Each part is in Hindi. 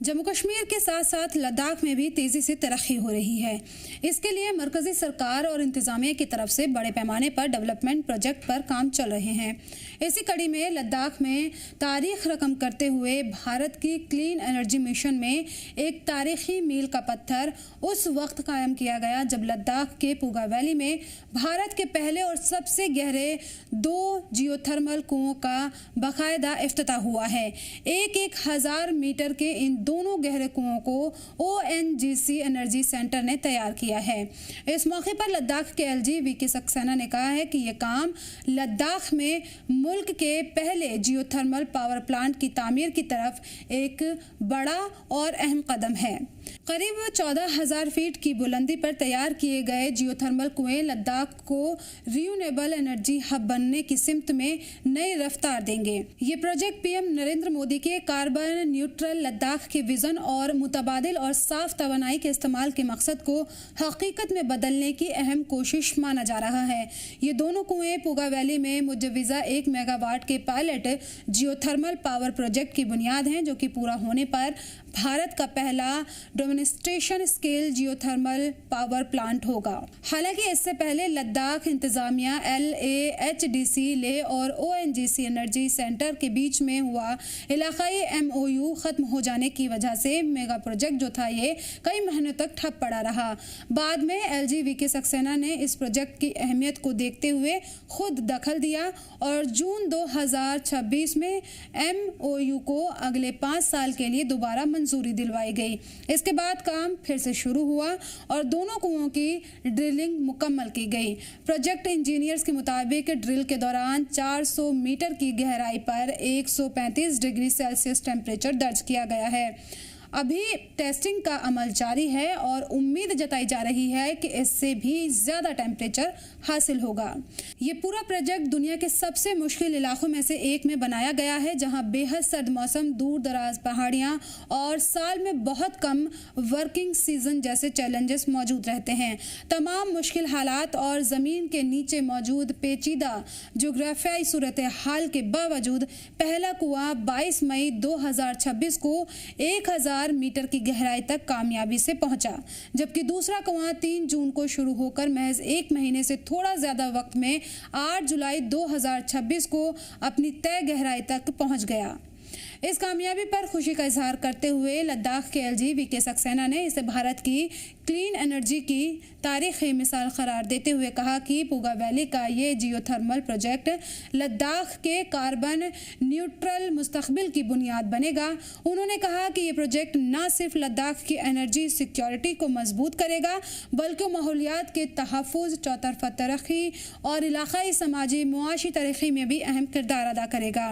जम्मू कश्मीर के साथ साथ लद्दाख में भी तेजी से तरक्की हो रही है। इसके लिए मरकजी सरकार और इंतजामिया की तरफ से बड़े पैमाने पर डेवलपमेंट प्रोजेक्ट पर काम चल रहे हैं। इसी कड़ी में लद्दाख में तारीख रकम करते हुए भारत की क्लीन एनर्जी मिशन में एक तारीखी मील का पत्थर उस वक्त कायम किया गया जब लद्दाख के पूगा वैली में भारत के पहले और सबसे गहरे 2 जियोथर्मल कुओं का बाकायदा इफ्तिताह हुआ है। एक हजार मीटर के इन दोनों गहरे कुओं को ONGC एनर्जी सेंटर ने तैयार किया है। इस मौके पर लद्दाख के LG वीके सक्सेना ने कहा है कि ये काम लद्दाख में मुल्क के पहले जियोथर्मल पावर प्लांट की तामीर की तरफ एक बड़ा और अहम कदम है। करीब 14,000 फीट की बुलंदी पर तैयार किए गए जियोथर्मल कुएं लद्दाख को रिन्यूएबल एनर्जी हब बनने की सिमत में नई रफ्तार देंगे। ये प्रोजेक्ट PM नरेंद्र मोदी के कार्बन न्यूट्रल लद्दाख के विजन और मुतबादिल और साफ तवानाई के इस्तेमाल के मकसद को हकीकत में बदलने की अहम कोशिश माना जा रहा है। ये दोनों कुएं पूगा वैली में मुजव्विज़ा 1 मेगावाट के पायलट जियोथर्मल पावर प्रोजेक्ट की बुनियाद हैं, जो कि पूरा होने पर भारत का पहला demonstration scale geothermal power plant होगा। हालांकि इससे पहले लद्दाख इंतजामिया LAHDC ले और ONGC एनर्जी सेंटर के बीच में हुआ इलाकाई MOU खत्म हो जाने की वजह से मेगा प्रोजेक्ट जो था ये कई महीनों तक ठप पड़ा रहा। बाद में LG वीके सक्सेना ने इस प्रोजेक्ट की अहमियत को देखते हुए खुद दखल दिया और जून 2026 में MOU को अगले 5 साल के लिए दोबारा मंजूरी दिलवाई गई। इसके बाद काम फिर से शुरू हुआ और दोनों कुओं की ड्रिलिंग मुकम्मल की गई। प्रोजेक्ट इंजीनियर्स के मुताबिक ड्रिल के दौरान 400 मीटर की गहराई पर 135 डिग्री सेल्सियस टेम्परेचर दर्ज किया गया है। अभी टेस्टिंग का अमल जारी है और उम्मीद जताई जा रही है कि इससे भी ज़्यादा टेम्परेचर हासिल होगा। ये पूरा प्रोजेक्ट दुनिया के सबसे मुश्किल इलाकों में से एक में बनाया गया है, जहां बेहद सर्द मौसम, दूर दराज पहाड़ियां और साल में बहुत कम वर्किंग सीजन जैसे चैलेंजेस मौजूद रहते हैं। तमाम मुश्किल हालात और ज़मीन के नीचे मौजूद पेचीदा जोग्राफियाई सूरत हाल के बावजूद पहला कुआं 22 मई 2026 को 1000 मीटर की गहराई तक कामयाबी से पहुंचा, जबकि दूसरा कुआं 3 जून को शुरू होकर महज 1 महीने से थोड़ा ज्यादा वक्त में 8 जुलाई 2026 को अपनी तय गहराई तक पहुंच गया। इस कामयाबी पर खुशी का इजहार करते हुए लद्दाख के LG वीके सक्सेना ने इसे भारत की क्लीन एनर्जी की तारीखी मिसाल करार देते हुए कहा कि पूगा वैली का ये जियोथर्मल प्रोजेक्ट लद्दाख के कार्बन न्यूट्रल मुस्तकबिल की बुनियाद बनेगा। उन्होंने कहा कि ये प्रोजेक्ट न सिर्फ लद्दाख की एनर्जी सिक्योरिटी को मजबूत करेगा बल्कि माहौलियात के तहफ़्फ़ुज़, चौतरफा तरक्की और इलाकाई समाजी मुआशी तरक्की में भी अहम किरदार अदा करेगा।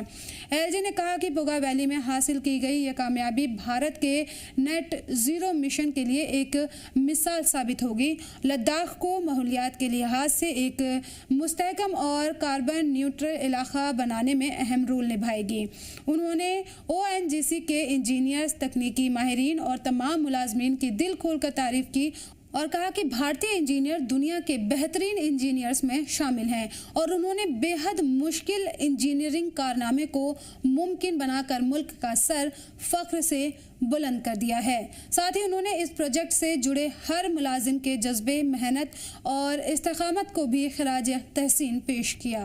LG ने कहा कि पूगा वैली में हासिल की गई यह कामयाबी भारत के नेट ज़ीरो मिशन के लिए एक मिसाल साबित होगी। लद्दाख को माहौलियात के लिहाज से एक मुस्तहकम और कार्बन न्यूट्रल इलाका बनाने में अहम रोल निभाएगी। उन्होंने ONGC के इंजीनियर्स, तकनीकी माहिरीन और तमाम मुलाजमीन की दिल खोलकर तारीफ की और कहा कि भारतीय इंजीनियर दुनिया के बेहतरीन इंजीनियर्स में शामिल हैं और उन्होंने बेहद मुश्किल इंजीनियरिंग कारनामे को मुमकिन बनाकर मुल्क का सर फख्र से बुलंद कर दिया है। साथ ही उन्होंने इस प्रोजेक्ट से जुड़े हर मुलाजिम के जज्बे, मेहनत और इस्तेकामत को भी खराज तहसीन पेश किया।